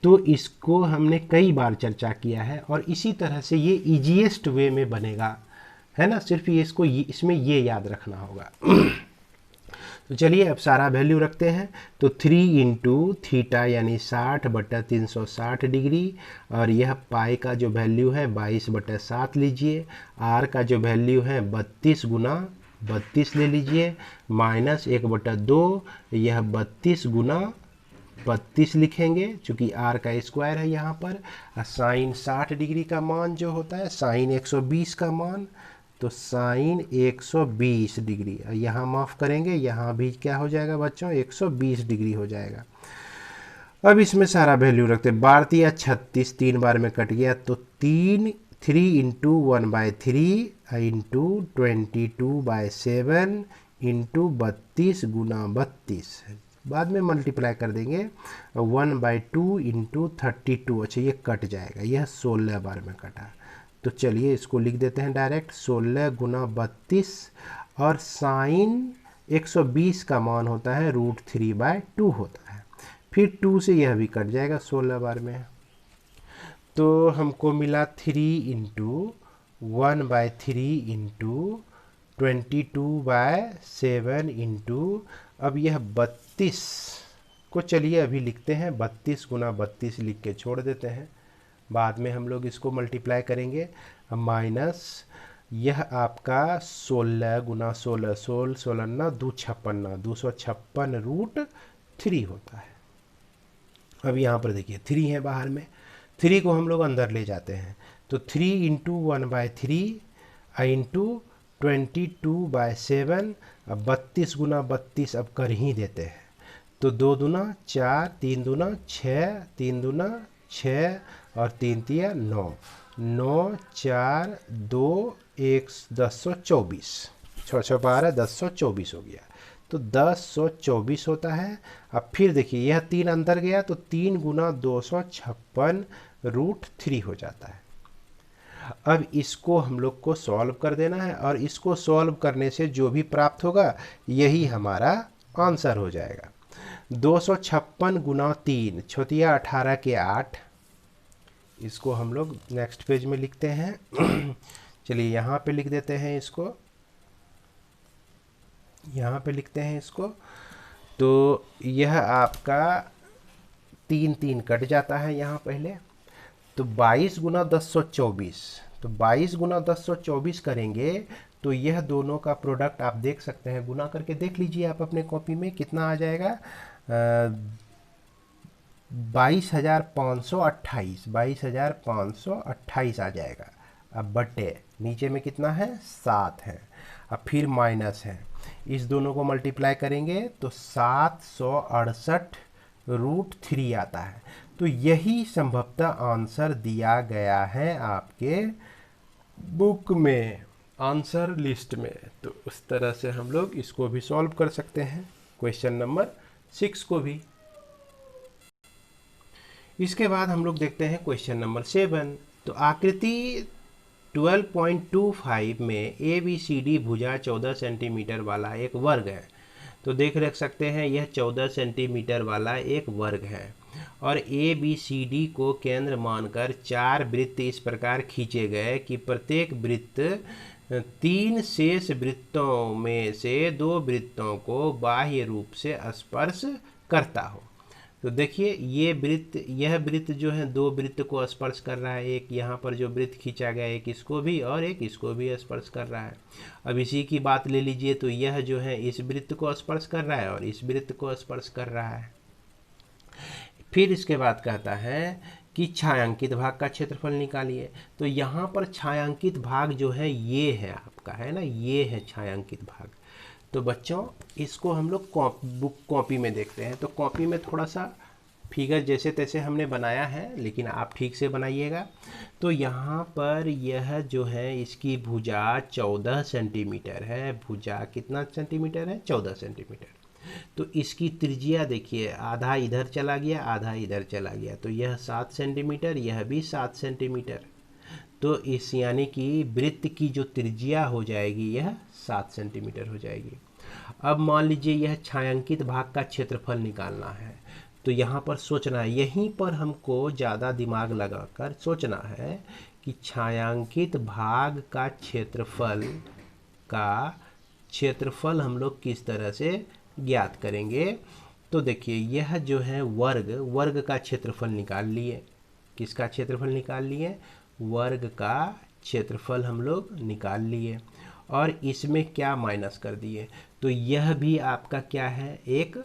Speaker 1: तो इसको हमने कई बार चर्चा किया है और इसी तरह से ये इजीएस्ट वे में बनेगा, है ना। सिर्फ ये इसको इसमें ये याद रखना होगा। तो चलिए अब सारा वैल्यू रखते हैं। तो 3 इंटू थीटा यानी 60/360 डिग्री, और यह पाई का जो वैल्यू है 22/7 लीजिए, आर का जो वैल्यू है 32 गुना 32 ले लीजिए, माइनस 1/2, यह 32 गुना 32 लिखेंगे चूंकि आर का स्क्वायर है यहाँ पर। साइन 60 डिग्री का मान जो होता है, साइन 120 का मान, तो साइन 120 डिग्री, यहाँ माफ़ करेंगे, यहाँ भी क्या हो जाएगा बच्चों, 120 डिग्री हो जाएगा। अब इसमें सारा वैल्यू रखते, 12 36, 3 बार में कट गया, तो 3 इंटू 1/3 इंटू 22/7 इंटू 32 गुना 32, बाद में मल्टीप्लाई कर देंगे, 1/2 इंटू 32। अच्छा ये कट जाएगा, यह 16 बार में कटा। तो चलिए इसको लिख देते हैं डायरेक्ट, 16 गुना 32, और साइन 120 का मान होता है √3/2 होता है। फिर 2 से यह भी कट जाएगा 16 बार में। तो हमको मिला 3 इंटू 1/3 इंटू 22/7 इंटू, अब यह 32 को चलिए अभी लिखते हैं, 32 गुना 32 लिख के छोड़ देते हैं, बाद में हम लोग इसको मल्टीप्लाई करेंगे, माइनस यह आपका 16 गुना 16, 16 ना 256, 256 √3 होता है। अब यहाँ पर देखिए 3 है बाहर में, 3 को हम लोग अंदर ले जाते हैं, तो 3 इंटू 1/3 इंटू 22/7, अब 32 गुना 32 अब कर ही देते हैं, तो 2 दूना 4, 3 दूना 6, 3 दूना 6 और 3 तिया 9, 9 4 2 1 1024, 6 6 12 1024 हो गया। तो 1024 होता है। अब फिर देखिए यह 3 अंदर गया तो 3 गुना 256√3 हो जाता है। अब इसको हम लोग को सॉल्व कर देना है और इसको सॉल्व करने से जो भी प्राप्त होगा यही हमारा आंसर हो जाएगा। 256 गुना 3 छोटिया 18 के 8। इसको हम लोग नेक्स्ट पेज में लिखते हैं। चलिए यहाँ पे लिख देते हैं इसको, यहाँ पे लिखते हैं इसको। तो यह आपका 3 3 कट जाता है यहाँ पहले। तो 22 गुना 1024, तो 22 गुना 1024 करेंगे तो यह दोनों का प्रोडक्ट आप देख सकते हैं, गुना करके देख लीजिए आप अपने कॉपी में कितना आ जाएगा। 22,528, 22,528 आ जाएगा। अब बटे नीचे में कितना है 7 है, अब फिर माइनस है, इस दोनों को मल्टीप्लाई करेंगे तो 768√3 आता है। तो यही संभवतः आंसर दिया गया है आपके बुक में, आंसर लिस्ट में। तो उस तरह से हम लोग इसको भी सॉल्व कर सकते हैं, क्वेश्चन नंबर 6 को भी। इसके बाद हम लोग देखते हैं क्वेश्चन नंबर 7। तो आकृति 12.25 में ABCD भुजा 14 सेंटीमीटर वाला एक वर्ग है। तो देख रख सकते हैं यह 14 सेंटीमीटर वाला एक वर्ग है और ABCD को केंद्र मानकर 4 वृत्त इस प्रकार खींचे गए कि प्रत्येक वृत्त 3 शेष वृत्तों में से 2 वृत्तों को बाह्य रूप से स्पर्श करता हो। तो देखिए ये वृत्त, यह वृत्त जो है 2 वृत्त को स्पर्श कर रहा है, एक यहाँ पर जो वृत्त खींचा गया एक इसको भी और एक इसको भी स्पर्श कर रहा है। अब इसी की बात ले लीजिए, तो यह जो है इस वृत्त को स्पर्श कर रहा है और इस वृत्त को स्पर्श कर रहा है। फिर इसके बाद कहता है कि छायांकित भाग का क्षेत्रफल निकालिए। तो यहाँ पर छायांकित भाग जो है ये है आपका, है ना, ये है छायांकित भाग। तो बच्चों इसको हम लोग बुक कॉपी में देखते हैं। तो कॉपी में थोड़ा सा फिगर जैसे तैसे हमने बनाया है, लेकिन आप ठीक से बनाइएगा। तो यहाँ पर यह जो है इसकी भुजा 14 सेंटीमीटर है। भुजा कितना सेंटीमीटर है? 14 सेंटीमीटर। तो इसकी त्रिज्या देखिए, आधा इधर चला गया आधा इधर चला गया, तो यह 7 सेंटीमीटर, यह भी 7 सेंटीमीटर। तो इस यानी कि वृत्त की जो त्रिज्या हो जाएगी यह 7 सेंटीमीटर हो जाएगी। अब मान लीजिए यह छायांकित भाग का क्षेत्रफल निकालना है। तो यहाँ पर सोचना है, यहीं पर हमको ज़्यादा दिमाग लगाकर सोचना है कि छायांकित भाग का क्षेत्रफल हम लोग किस तरह से ज्ञात करेंगे। तो देखिए यह जो है वर्ग का क्षेत्रफल निकाल लिए। किसका क्षेत्रफल निकाल लिए? वर्ग का क्षेत्रफल हम लोग निकाल लिए और इसमें क्या माइनस कर दिए। तो यह भी आपका क्या है? एक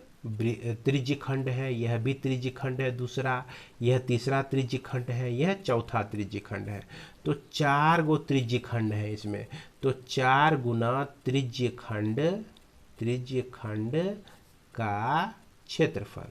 Speaker 1: त्रिज्यखंड है, यह भी त्रिज्यखंड है दूसरा, यह तीसरा त्रिज्यखंड है, यह चौथा त्रिज्यखंड है। तो 4 गो त्रिज्यखंड है इसमें। तो 4 गुना त्रिज्यखंड का क्षेत्रफल।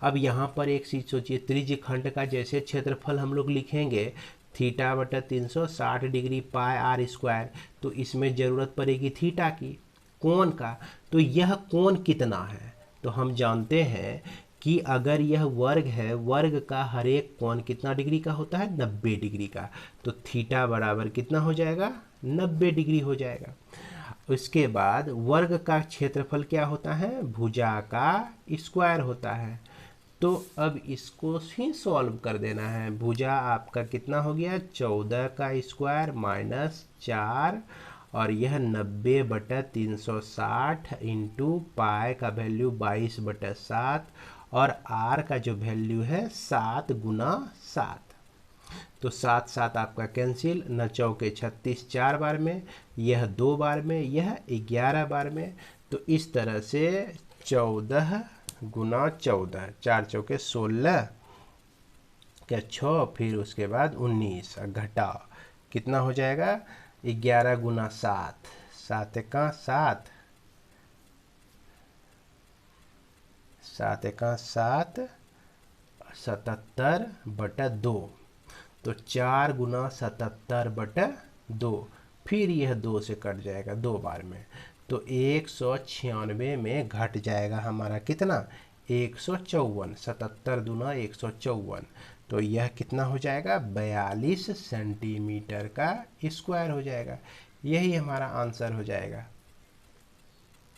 Speaker 1: अब यहाँ पर एक चीज सोचिए, त्रिज्यखंड का जैसे क्षेत्रफल हम लोग लिखेंगे थीटा बटा 360 डिग्री पाई आर स्क्वायर, तो इसमें ज़रूरत पड़ेगी थीटा की, कोण का। तो यह कोण कितना है? तो हम जानते हैं कि अगर यह वर्ग है, वर्ग का हर एक कोण कितना डिग्री का होता है? 90 डिग्री का। तो थीटा बराबर कितना हो जाएगा? 90 डिग्री हो जाएगा। उसके बाद वर्ग का क्षेत्रफल क्या होता है? भुजा का स्क्वायर होता है। तो अब इसको ही सॉल्व कर देना है। भुजा आपका कितना हो गया? 14 का स्क्वायर माइनस 4 और यह 90/360 इंटू पाई का वैल्यू 22/7 और आर का जो वैल्यू है 7 गुना 7। तो 7 7 आपका कैंसिल, न चौके 36 4 बार में, यह 2 बार में, यह 11 बार में। तो इस तरह से 14 गुना 14, 4 चौके 16 क्या 6, फिर उसके बाद 19 घटा कितना हो जाएगा? 11 गुना 7, 7 का 7, 7 एका 7, 77/2। तो 4 गुना 77/2, फिर यह 2 से कट जाएगा 2 बार में, तो 196 में घट जाएगा हमारा कितना, 154। 77 दूना 154, तो यह कितना हो जाएगा, 42 सेंटीमीटर का स्क्वायर हो जाएगा। यही हमारा आंसर हो जाएगा।